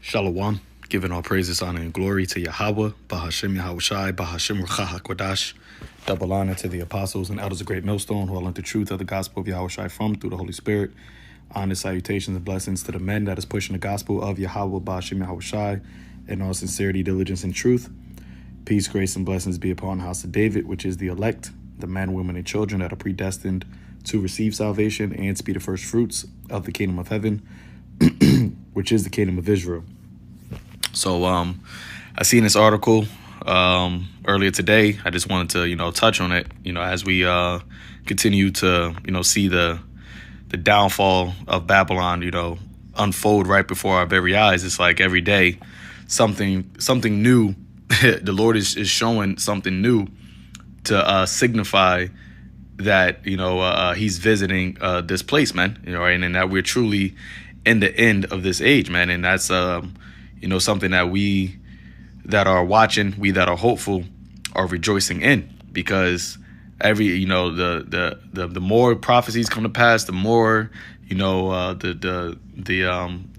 Shalom, giving all praises, honor, and glory to Yahweh, Bahashem Yahushai, Bahashem Ruach HaKodash. Double honor to the apostles and elders of Great Millstone who are learned the truth of the gospel of Yahushai from through the Holy Spirit. Honor, salutations, and blessings to the men that is pushing the gospel of Yahweh, Bahashem Yahushai, in all sincerity, diligence, and truth. Peace, grace, and blessings be upon the house of David, which is the elect, the men, women, and children that are predestined to receive salvation and to be the first fruits of the kingdom of heaven, which is the kingdom of Israel. So I seen this article earlier today. I just wanted to, touch on it, as we continue to, see the downfall of Babylon, unfold right before our very eyes. It's like every day something new. The Lord is showing something new to signify that, he's visiting this place, man, right? And that we're truly in the end of this age, man. And that's, something that we that are watching, we that are hopeful are rejoicing in, because every, the more prophecies come to pass, the more, the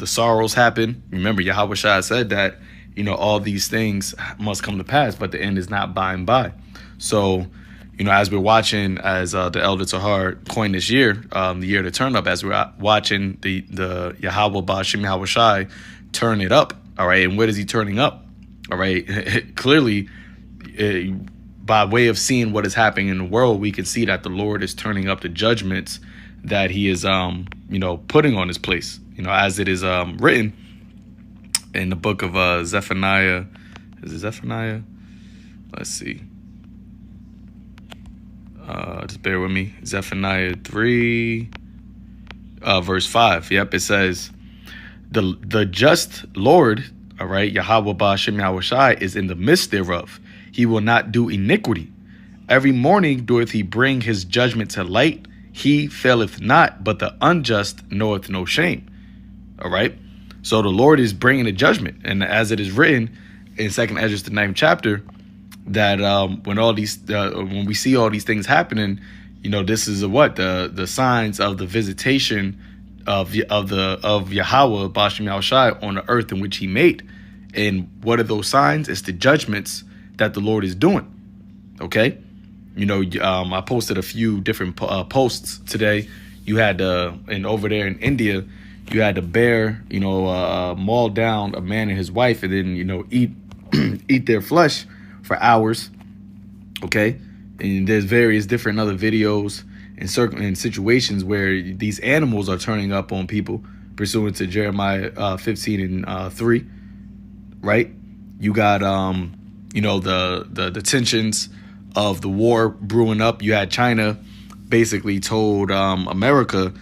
sorrows happen. Remember, Yahweh Shai said that, all these things must come to pass, but the end is not by and by. So, as we're watching, as the Elder Tahar coined this year, the year to turn up, as we're watching the Yahweh Ba'ashem Yahweh Shai turn it up, all right? And what is he turning up? All right, clearly, by way of seeing what is happening in the world, we can see that the Lord is turning up the judgments that he is, putting on his place, as it is written in the book of Zephaniah. Is it Zephaniah? Let's see. Just bear with me. Zephaniah 3, verse 5. Yep, it says, the just Lord, all right, Yahweh Ba'ashem Yahweh Shai, is in the midst thereof. He will not do iniquity. Every morning doeth he bring his judgment to light. He faileth not, but the unjust knoweth no shame. All right. So the Lord is bringing a judgment. And as it is written in 2nd Ezra, the 9th chapter, that when we see all these things happening, this is the signs of the visitation of Yahweh Ba'ashem Yahweh Shai on the earth in which he made. And what are those signs? It's the judgments that the Lord is doing. Okay. I posted a few different posts today. You had and over there in India, you had the bear, maul down a man and his wife, and then, eat eat their flesh for hours. Okay. And there's various different other videos and situations where these animals are turning up on people, pursuant to Jeremiah 15 and 3. Right. You got, the tensions of the war brewing up. You had China basically told America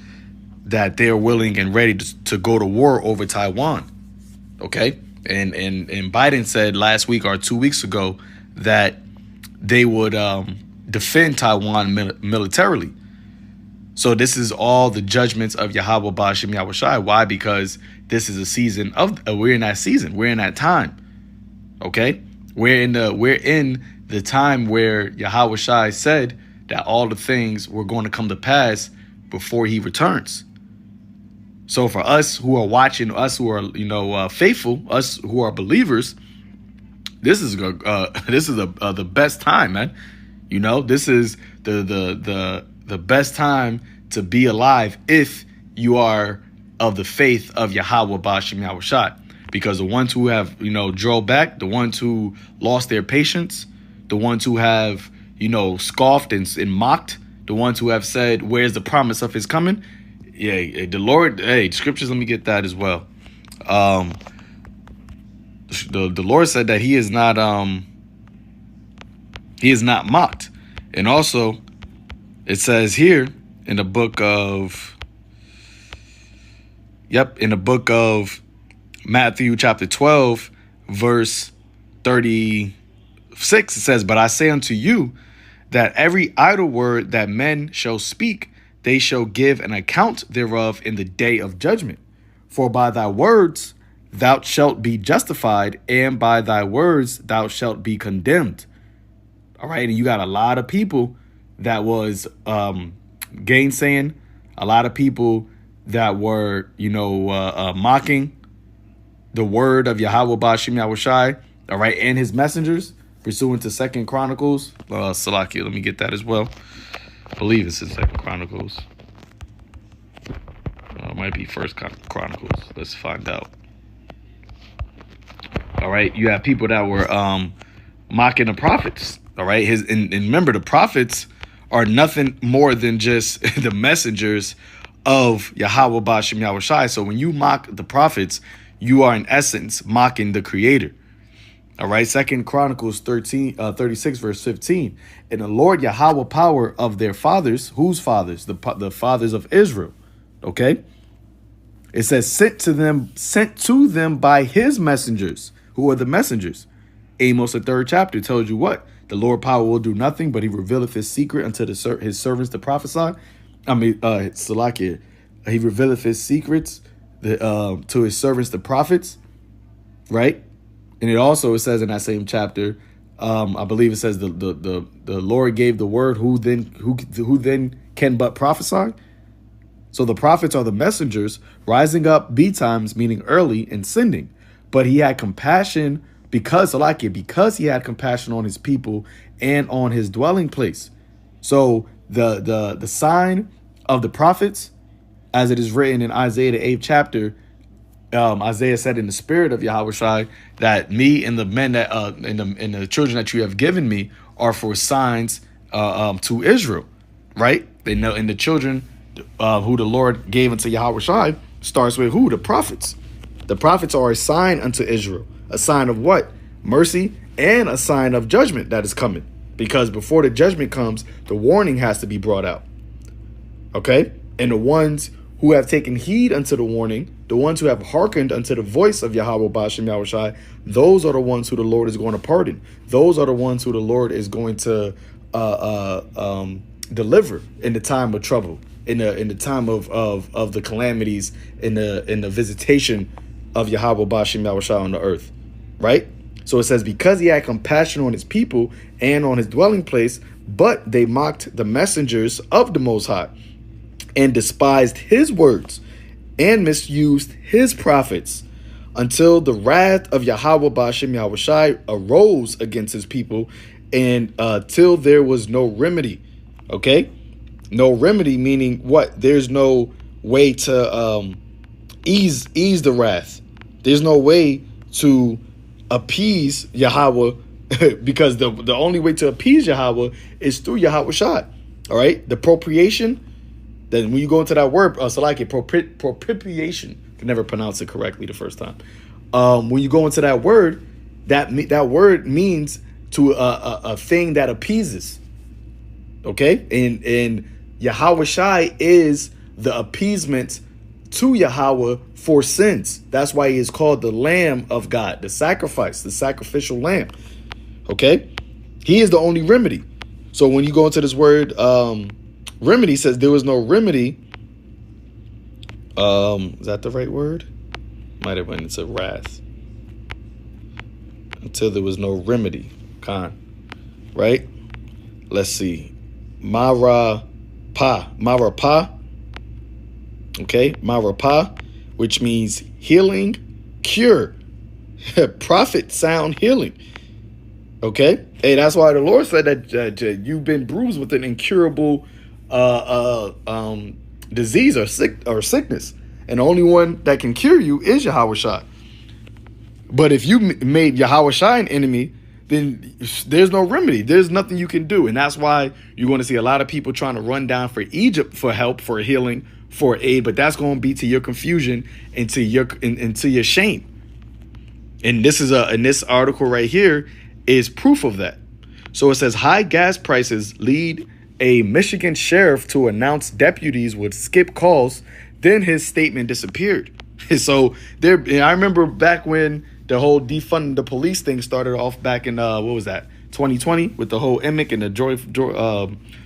that they're willing and ready to go to war over Taiwan. OK, and Biden said last week or 2 weeks ago that they would defend Taiwan militarily. So this is all the judgments of Yahweh Ba'ashem Yahweh Shai. Why? Because this is a season of we're in that season. We're in that time. OK, we're in the time where Yahweh Shai said that all the things were going to come to pass before he returns. So for us who are watching, us who are, faithful, us who are believers, this is the best time, man. This is the best time to be alive if you are of the faith of Yahweh Ba'ashem Yahweh Shai. Because the ones who have, drove back, the ones who lost their patience, the ones who have, scoffed and mocked, the ones who have said, where's the promise of his coming? Yeah, the Lord, scriptures, let me get that as well. The Lord said that he is not mocked. And also it says here in the book of Matthew chapter 12, verse 36, it says, but I say unto you that every idle word that men shall speak, they shall give an account thereof in the day of judgment. For by thy words thou shalt be justified, and by thy words thou shalt be condemned. All right. And you got a lot of people that was gainsaying, a lot of people that were, mocking, the word of Yahweh Bashim Yahushai, all right, and his messengers, pursuant to Second Chronicles. Salakia, let me get that as well. I believe it's in Second Chronicles. It might be First Chronicles. Let's find out. All right, you have people that were mocking the prophets. All right, and remember, the prophets are nothing more than just the messengers of Yahweh Bashim Yahushai. So when you mock the prophets, you are in essence mocking the Creator. All right, Second Chronicles 36, verse 15. And the Lord Yahweh power of their fathers, whose fathers? The fathers of Israel. Okay, it says sent to them by his messengers. Who are the messengers? Amos, the 3rd chapter, tells you what? The Lord power will do nothing, but he revealeth his secret unto his servants to prophesy. Salakia, he revealeth his secrets to his servants, the prophets, right? And it says in that same chapter, I believe it says the Lord gave the word, who then can but prophesy? So the prophets are the messengers rising up betimes, meaning early, and sending. But he had compassion because he had compassion on his people and on his dwelling place. So the sign of the prophets, as it is written in Isaiah the 8th chapter, Isaiah said, in the spirit of Yahushai, that me and the men that and the children that you have given me are for signs to Israel, right? They know, and the children who the Lord gave unto Yahushai starts with who? The prophets. The prophets are a sign unto Israel. A sign of what? Mercy, and a sign of judgment that is coming. Because before the judgment comes, the warning has to be brought out. Okay? And the ones who have taken heed unto the warning, the ones who have hearkened unto the voice of Yahweh Bashim Yahushai, those are the ones who the Lord is going to pardon. Those are the ones who the Lord is going to deliver in the time of trouble, in the time of the calamities, in the visitation of Yahweh Bashim Yahushai on the earth, right? So it says, because he had compassion on his people and on his dwelling place, but they mocked the messengers of the Most High and despised his words and misused his prophets until the wrath of Yahweh Bashim Yahushai arose against his people, and till there was no remedy. Okay? No remedy, meaning what? There's no way to ease the wrath. There's no way to appease Yahweh because the only way to appease Yahweh is through Yahweh Shai. All right? The propitiation, then when you go into that word, propitiation, I can never pronounce it correctly the first time. When you go into that word, that word means to a thing that appeases. Okay? And Yahweh Shai is the appeasement to Yahweh for sins. That's why he is called the Lamb of God, the sacrifice, the sacrificial lamb. Okay? He is the only remedy. So when you go into this word, remedy, says there was no remedy. Is that the right word? Might have went into wrath. Until there was no remedy. Right? Let's see. Marapa. Okay, Marapa, which means healing, cure, prophet, sound, healing. Okay, hey, that's why the Lord said that you've been bruised with an incurable disease or sickness, and the only one that can cure you is Yahweh Shai. But if you made Yahweh Shai an enemy, then there's no remedy. There's nothing you can do, and that's why you're going to see a lot of people trying to run down for Egypt for help, for healing, for aid, but that's going to be to your confusion and to your shame. And this is this article right here is proof of that. So it says high gas prices lead a Michigan sheriff to announce deputies would skip calls. Then his statement disappeared. So there, I remember back when the whole defunding the police thing started off back in what was that, 2020, with the whole Emmett and the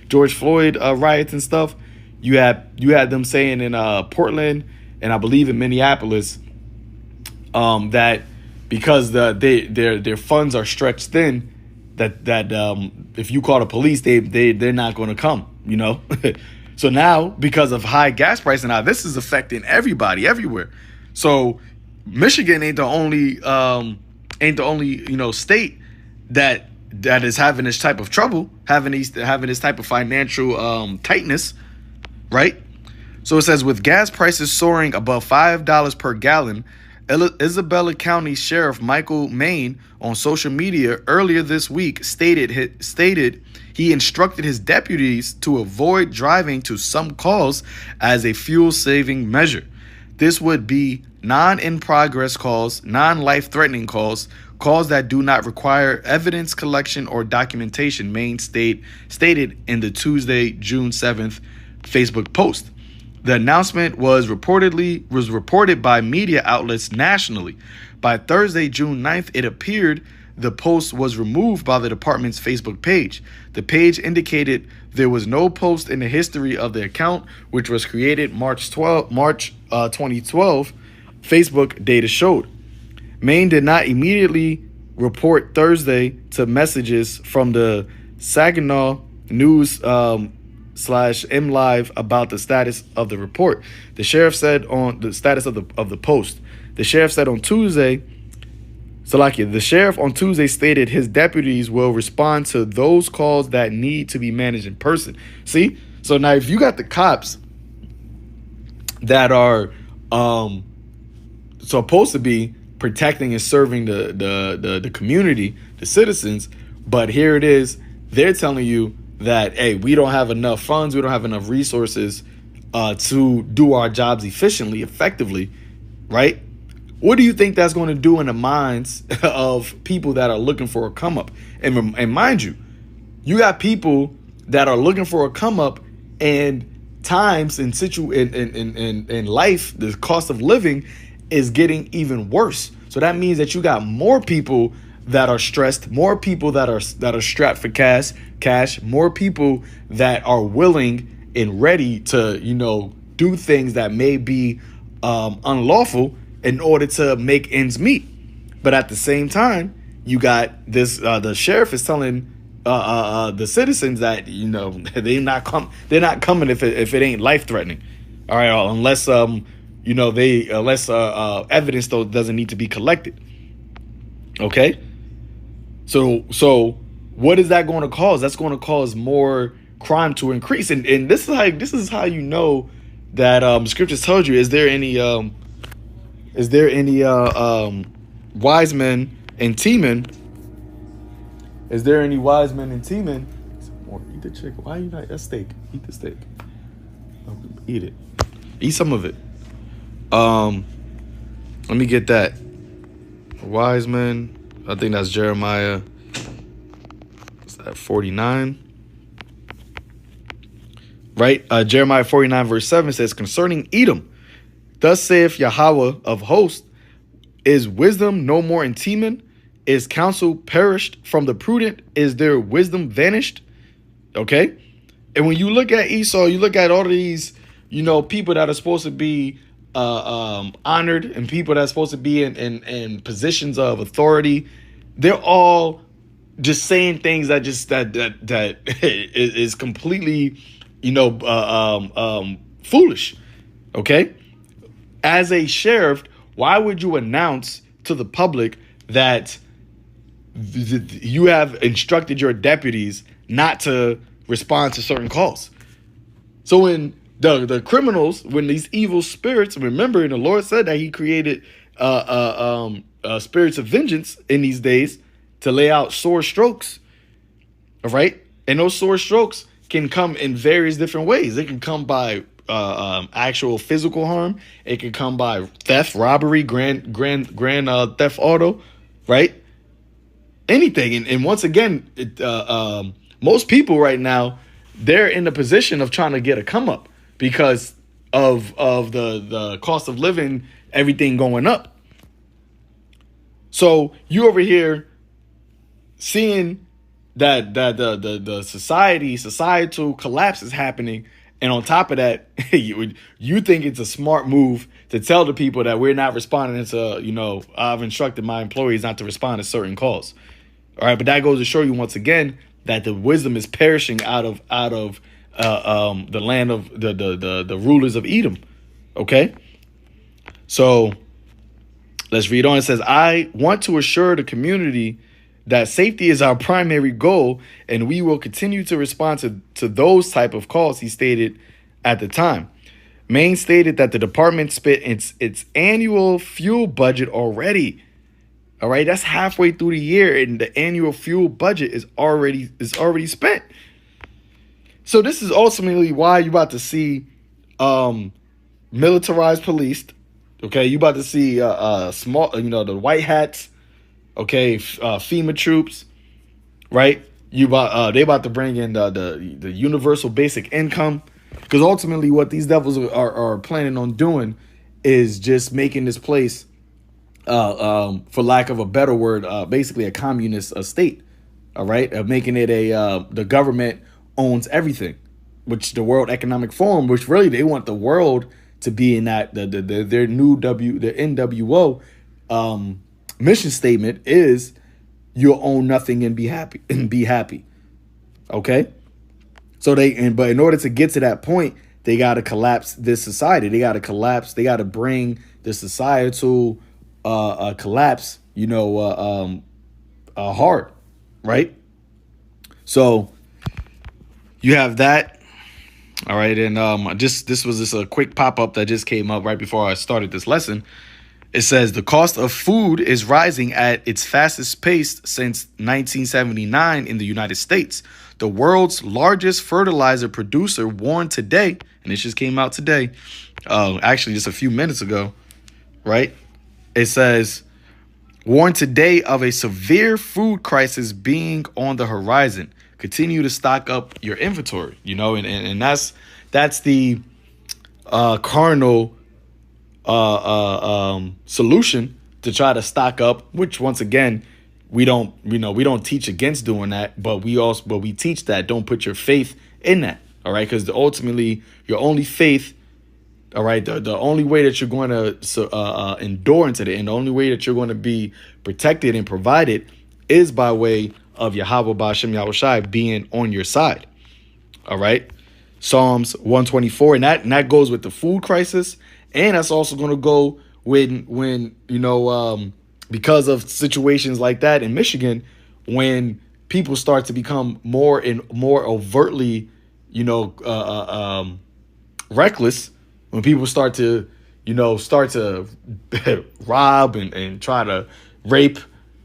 George Floyd riots and stuff. You had them saying in Portland and I believe in Minneapolis that because their funds are stretched thin, that if you call the police, they're not going to come, you know. So now, because of high gas prices, now this is affecting everybody everywhere. So Michigan ain't the only state that is having this type of trouble, having this type of financial tightness, right? So it says, with gas prices soaring above $5 per gallon, Isabella County Sheriff Michael Main on social media earlier this week stated he instructed his deputies to avoid driving to some calls as a fuel-saving measure. This would be non-in-progress calls, non-life-threatening calls that do not require evidence collection or documentation, Main stated in the Tuesday, June 7th Facebook post. The announcement was reported by media outlets nationally. By Thursday, June 9th, it appeared the post was removed by the department's Facebook page. The page indicated there was no post in the history of the account, which was created March 2012, Facebook data showed. Maine did not immediately report Thursday to messages from the Saginaw News /MLive about the status of the report. The sheriff said on the status of the post. The sheriff said on Tuesday, the sheriff on Tuesday stated his deputies will respond to those calls that need to be managed in person. See? So now if you got the cops that are supposed to be protecting and serving the community, the citizens, but here it is, they're telling you that, hey, we don't have enough funds, we don't have enough resources to do our jobs efficiently, effectively, right? What do you think that's going to do in the minds of people that are looking for a come up? And mind you, you got people that are looking for a come up, and times in life, the cost of living is getting even worse. So that means that you got more people that are stressed, more people that are strapped for cash, more people that are willing and ready to, do things that may be unlawful in order to make ends meet. But at the same time, you got this, the sheriff is telling the citizens that, they're not coming if it ain't life threatening. All right. Unless, evidence though doesn't need to be collected. Okay. So what is that going to cause? That's going to cause more crime to increase. And this is how you know that scriptures tells you, is there any wise men and teamen? Is there any wise men and teamen? Eat the chicken. Why you not? That's steak. Eat the steak. Eat it. Eat some of it. Let me get that. Wise men. I think that's Jeremiah. Is that 49? Right? Jeremiah 49 verse 7 says, concerning Edom, thus saith Yahweh of hosts, is wisdom no more in Teman? Is counsel perished from the prudent? Is their wisdom vanished? Okay? And when you look at Esau, you look at all of these, people that are supposed to be honored, and people that are supposed to be in positions of authority. They're all just saying things that is completely, foolish. Okay? As a sheriff, why would you announce to the public that you have instructed your deputies not to respond to certain calls? So when the criminals, when these evil spirits, remember, the Lord said that he created spirits of vengeance in these days to lay out sore strokes. All right. And those sore strokes can come in various different ways. It can come by actual physical harm. It can come by theft, robbery, grand theft auto, right? Anything. And once again, most people right now, they're in the position of trying to get a come up because of the cost of living, everything going up. So you over here seeing that the societal collapse is happening, and on top of that, you think it's a smart move to tell the people that we're not responding to, I've instructed my employees not to respond to certain calls. All right, but that goes to show you once again that the wisdom is perishing out of the land of the rulers of Edom. Okay, so Let's read on. It says, I want to assure the community that safety is our primary goal, and we will continue to respond to those type of calls, he stated at the time. Maine stated that the department spent its annual fuel budget already. All right, that's halfway through the year, and the annual fuel budget is already spent. So this is ultimately why you're about to see militarized police. Okay, you about to see small, the white hats. Okay, FEMA troops, right? They about to bring in the universal basic income, because ultimately what these devils are planning on doing is just making this place, for lack of a better word, basically a communist state. All right, making it the government owns everything, which the World Economic Forum, which really they want the world to be in that their NWO mission statement is you'll own nothing and be happy. Okay. So but in order to get to that point, they got to collapse this society. They got to bring the societal collapse, hard. Right. So you have that. All right. And this was just a quick pop up that just came up right before I started this lesson. It says the cost of food is rising at its fastest pace since 1979 in the United States. The world's largest fertilizer producer warned today, and this just came out today, actually just a few minutes ago, right? It says, warned today of a severe food crisis being on the horizon. Continue to stock up your inventory, and that's the carnal solution to try to stock up, which once again, we don't teach against doing that, but we teach that don't put your faith in that. All right. Because ultimately your only faith. All right. The only way that you're going to endure into it, and the only way that you're going to be protected and provided is by way of Yahweh Ba'Shem Yahushai being on your side. All right. Psalms 124. And that goes with the food crisis. And that's also going to go when because of situations like that in Michigan, when people start to become more and more overtly, reckless, when people start to rob and try to rape,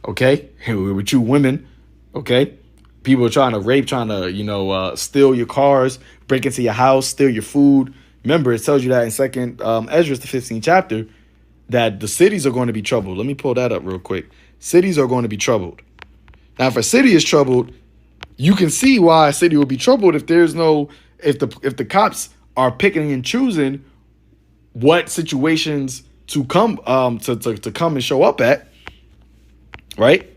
okay, with you women, okay, people are trying to rape, trying to, steal your cars, break into your house, steal your food. Remember, it tells you that in Second Ezra, the 15th chapter, that the cities are going to be troubled. Let me pull that up real quick. Cities are going to be troubled. Now, if a city is troubled, you can see why a city will be troubled if the cops are picking and choosing what situations to come to come and show up at. Right?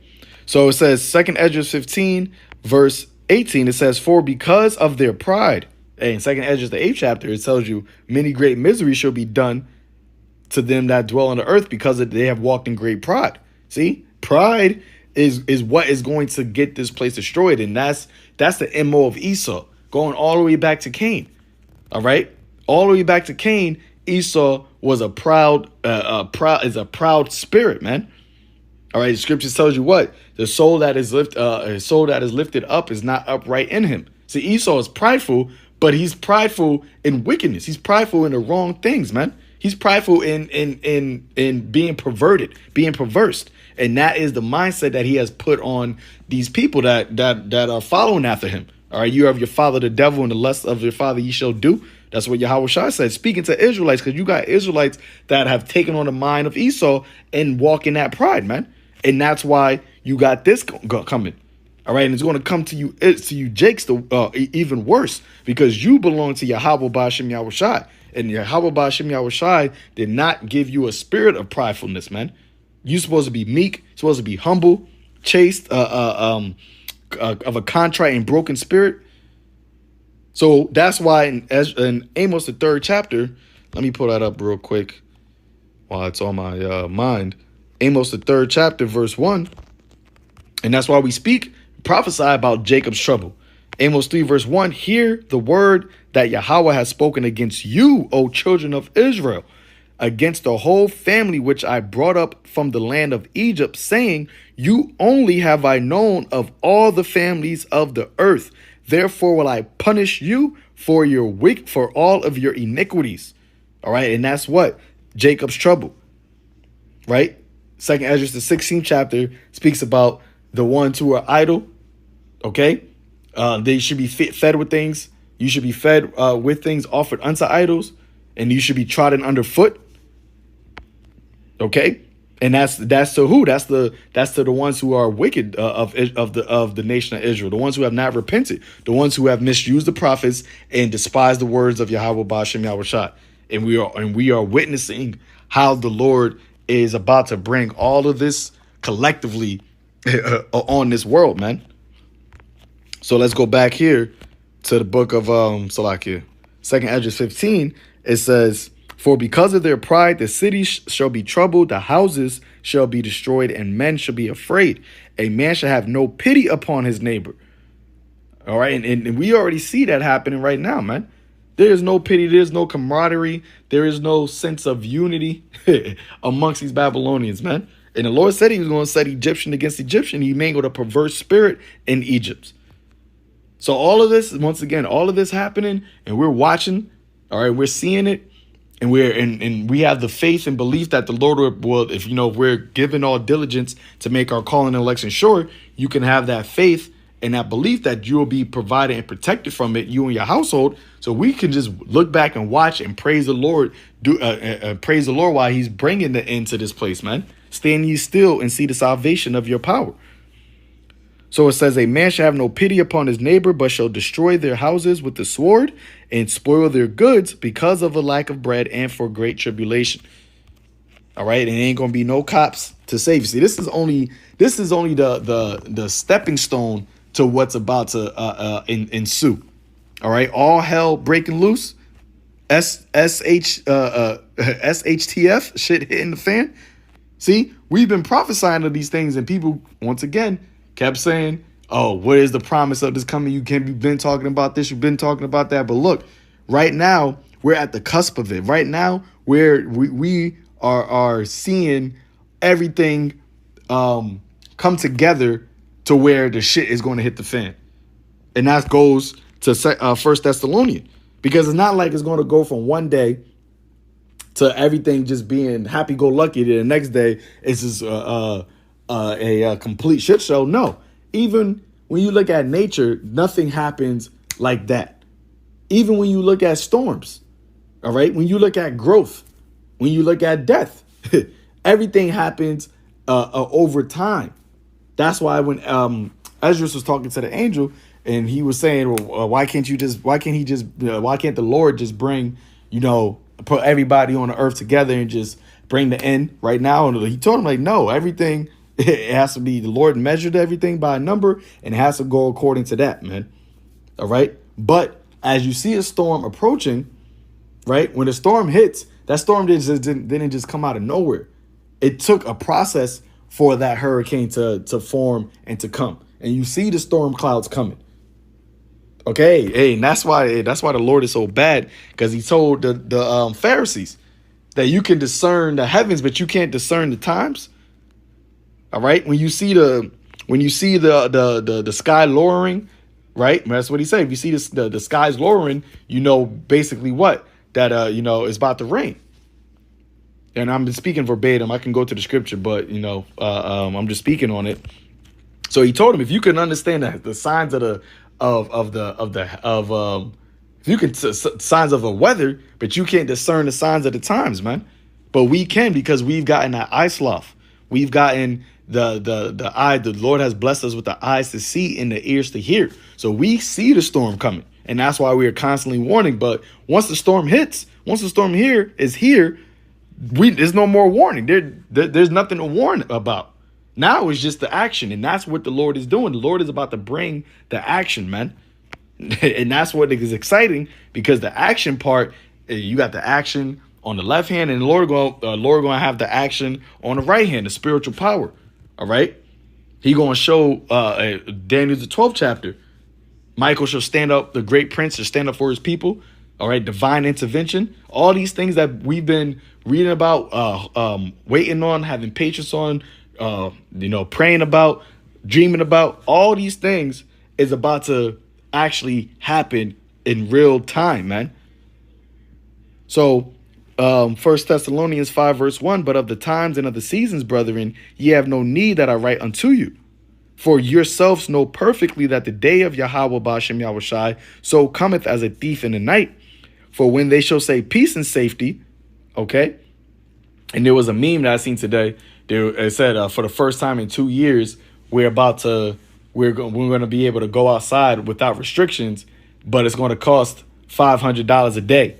So it says Second Ezra 15, verse 18. It says, "For because of their pride." In 2nd Ezra, the 8th chapter, it tells you many great miseries shall be done to them that dwell on the earth because they have walked in great pride. See, pride is what is going to get this place destroyed. And that's the MO of Esau, going all the way back to Cain. All right. All the way back to Cain, Esau was a proud spirit, man. All right. The scripture tells you what? The soul that is lifted up is not upright in him. See, Esau is prideful, but he's prideful in wickedness. He's prideful in the wrong things, man. He's prideful in being perverted, being perverse. And that is the mindset that he has put on these people that are following after him. All right, you have your father, the devil, and the lust of your father ye shall do. That's what Yahweh Shai said, speaking to Israelites, because you got Israelites that have taken on the mind of Esau and walk in that pride, man. And that's why you got this coming. All right, and it's going to come to you, Jakes, even worse, because you belong to Yahweh Ba'Shem Yahushai, and Yahweh Ba'Shem Yahushai did not give you a spirit of pridefulness, man. You're supposed to be meek, supposed to be humble, chaste, of a contrite and broken spirit. So that's why in Amos, the 3rd chapter, let me pull that up real quick while it's on my mind. Amos, the 3rd chapter, verse 1, and that's why we prophesy about Jacob's trouble. Amos 3, verse 1, hear the word that Yahweh has spoken against you, O children of Israel. against the whole family which I brought up from the land of Egypt, saying, you only have I known of all the families of the earth. Therefore will I punish you for for all of your iniquities. All right. And that's what? Jacob's trouble. Right. Second Esdras, the 16th chapter, speaks about the ones who are idle. Okay. They should be fed with things. You should be fed with things offered unto idols, and you should be trodden underfoot. Okay. And that's to who? That's to the ones who are wicked of the nation of Israel, the ones who have not repented, the ones who have misused the prophets and despised the words of Yahweh Ba'ashem Yahushua. And we are witnessing how the Lord is about to bring all of this collectively on this world, man. So let's go back here to the book of Salakia, 2nd Esdras 15. It says, for because of their pride, the cities shall be troubled, the houses shall be destroyed, and men shall be afraid. A man shall have no pity upon his neighbor. All right. And we already see that happening right now, man. There is no pity. There's no camaraderie. There is no sense of unity amongst these Babylonians, man. And the Lord said he was going to set Egyptian against Egyptian. He mangled a perverse spirit in Egypt. So all of this, once again, all of this happening, and we're watching. All right. We're seeing it. And we have the faith and belief that the Lord will, if we're given all diligence to make our calling and election sure, you can have that faith and that belief that you will be provided and protected from it, you and your household. So we can just look back and watch and praise the Lord, praise the Lord while he's bringing the end to this place, man. Stand ye still and see the salvation of your power. So it says, a man shall have no pity upon his neighbor, but shall destroy their houses with the sword and spoil their goods because of a lack of bread and for great tribulation. All right. And it ain't going to be no cops to save you. See, this is only the stepping stone to what's about to ensue. All right. All hell breaking loose. SHTF shit hitting the fan. See, we've been prophesying of these things, and people, once again, kept saying, oh, what is the promise of this coming? You've been talking about this. You've been talking about that. But look, right now, we're at the cusp of it. Right now, we are seeing everything come together to where the shit is going to hit the fan. And that goes to First Thessalonians, because it's not like it's going to go from one day to everything just being happy-go-lucky. The next day, it's just a complete shit show. No, even when you look at nature, nothing happens like that. Even when you look at storms, all right, when you look at growth, when you look at death, everything happens over time. That's why when Esdras was talking to the angel and he was saying, well, why can't the Lord just bring, put everybody on the earth together and just bring the end right now? And he told him, like, no, everything, it has to be, the Lord measured everything by a number, and it has to go according to that, man. All right. But as you see a storm approaching, right, when the storm hits, that storm didn't just come out of nowhere. It took a process for that hurricane to form and to come. And you see the storm clouds coming. Okay, hey, and that's why the Lord is so bad, because he told the Pharisees that you can discern the heavens, but you can't discern the times. All right, when you see the sky lowering, right? That's what he said. If you see the skies lowering, basically what that is about to rain. And I'm speaking verbatim. I can go to the scripture, but I'm just speaking on it. So he told him, if you can understand the signs of signs of the weather, but you can't discern the signs of the times, man. But we can, because we've gotten that eye sloth. We've gotten the eye. The Lord has blessed us with the eyes to see and the ears to hear. So we see the storm coming, and that's why we are constantly warning. But once the storm hits, once the storm is here, there's no more warning. There's nothing to warn about. Now it's just the action, and that's what the Lord is doing. The Lord is about to bring the action, man. And that's what is exciting, because the action part, you got the action on the left hand, and the Lord going to have the action on the right hand, the spiritual power. All right. He going to show Daniel the 12th chapter. Michael shall stand up. The great prince shall stand up for his people. All right, divine intervention, all these things that we've been reading about, waiting on, having patience on, praying about, dreaming about, all these things is about to actually happen in real time, man. So, 1 Thessalonians 5 verse 1, but of the times and of the seasons, brethren, ye have no need that I write unto you. For yourselves know perfectly that the day of Yahweh Ba'ashem Yahushai so cometh as a thief in the night. For when they shall say peace and safety, okay? And there was a meme that I seen today. It said, for the first time in 2 years, we're going to be able to go outside without restrictions, but it's going to cost $500 a day.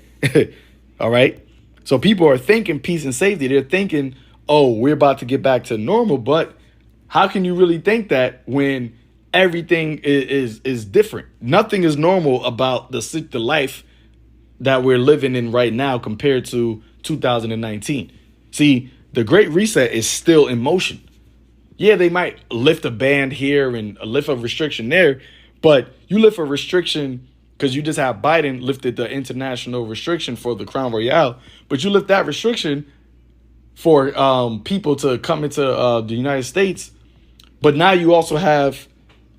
All right. So people are thinking peace and safety. They're thinking, oh, we're about to get back to normal. But how can you really think that when everything is different? Nothing is normal about the life that we're living in right now compared to 2019. See, the Great Reset is still in motion. Yeah, they might lift a ban here and lift a restriction there, but you lift a restriction because you just have Biden lifted the international restriction for the Crown Royale, but you lift that restriction for people to come into the United States. But now you also have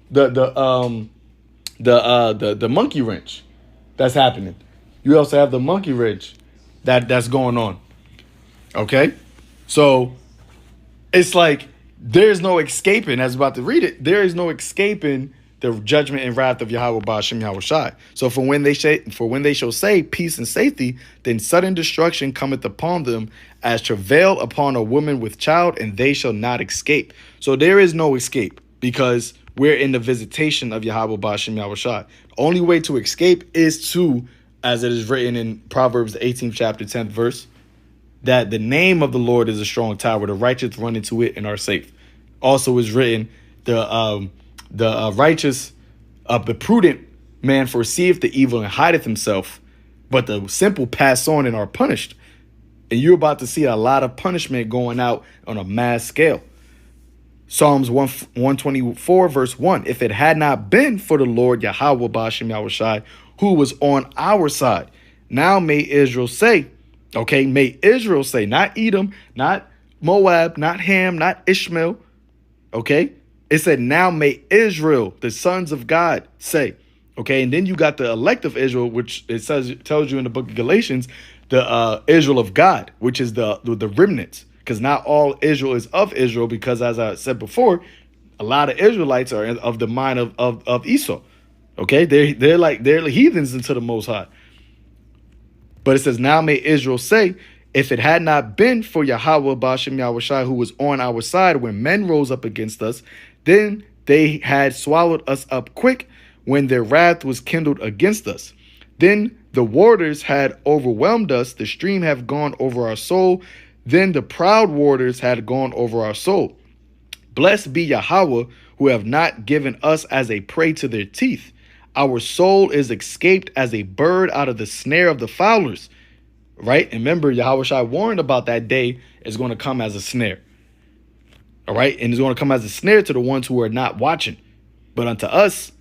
the monkey wrench that's happening. You also have the monkey wrench that's going on. Okay, so it's like there's no escaping. As I'm about to read it, there is no escaping the judgment and wrath of Yahweh Ba'ashem Yahushai. So for when they shall say peace and safety, then sudden destruction cometh upon them as travail upon a woman with child, and they shall not escape. So there is no escape because we're in the visitation of Yahweh Ba'ashem Yahushai. The only way to escape is to, as it is written in Proverbs 18th chapter 10th verse, that the name of the Lord is a strong tower. The righteous run into it and are safe. Also is written, the righteous, the prudent man foreseeth the evil and hideth himself, but the simple pass on and are punished. And you're about to see a lot of punishment going out on a mass scale. Psalms 124 verse 1. If it had not been for the Lord Yahweh Ba'ashem Yahushai, who was on our side, now may Israel say, okay, may Israel say, not Edom, not Moab, not Ham, not Ishmael. Okay, it said, now may Israel, the sons of God, say. Okay, and then you got the elect of Israel, which tells you in the book of Galatians, the Israel of God, which is the remnants, because not all Israel is of Israel, because as I said before, a lot of Israelites are of the mind of Esau. Okay, they're heathens into the Most High. But it says, now may Israel say, if it had not been for Yahweh Ba'ashem Yahushai, who was on our side when men rose up against us, then they had swallowed us up quick when their wrath was kindled against us. Then the waters had overwhelmed us, the stream have gone over our soul. Then the proud waters had gone over our soul. Blessed be Yahweh, who have not given us as a prey to their teeth. Our soul is escaped as a bird out of the snare of the fowlers. Right? And remember, Yahushua warned about that day is going to come as a snare. All right? And it's going to come as a snare to the ones who are not watching. But unto us,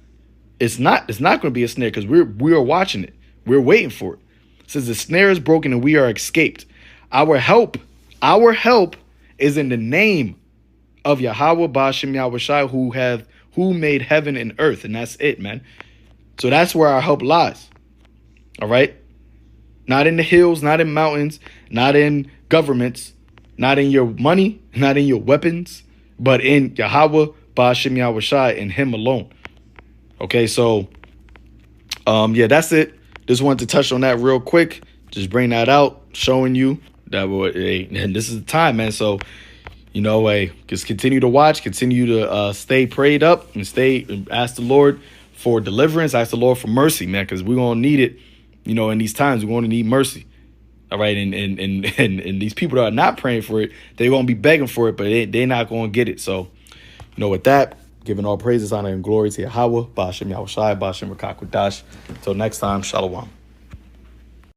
it's not going to be a snare because we are watching it. We're waiting for it. It says the snare is broken and we are escaped. Our help is in the name of Yahweh Ba'ashem Yahushai, who made heaven and earth. And that's it, man. So that's where our help lies. All right? Not in the hills, not in mountains, not in governments, not in your money, not in your weapons, but in Yahweh Ba'ashem Yahushai and him alone. Okay, so yeah, that's it. Just wanted to touch on that real quick. Just bring that out, showing you that and this is the time, man. So, just continue to watch, continue to stay prayed up and ask the Lord for deliverance, ask the Lord for mercy, man, because we're going to need it, in these times. We're going to need mercy. All right. And these people that are not praying for it, they're going to be begging for it, but they're not going to get it. So, with that, giving all praises, honor, and glory to Yahweh, Ba'ashem Yahushai, Ba'ashem Rakakwadash. Until next time, Shalom.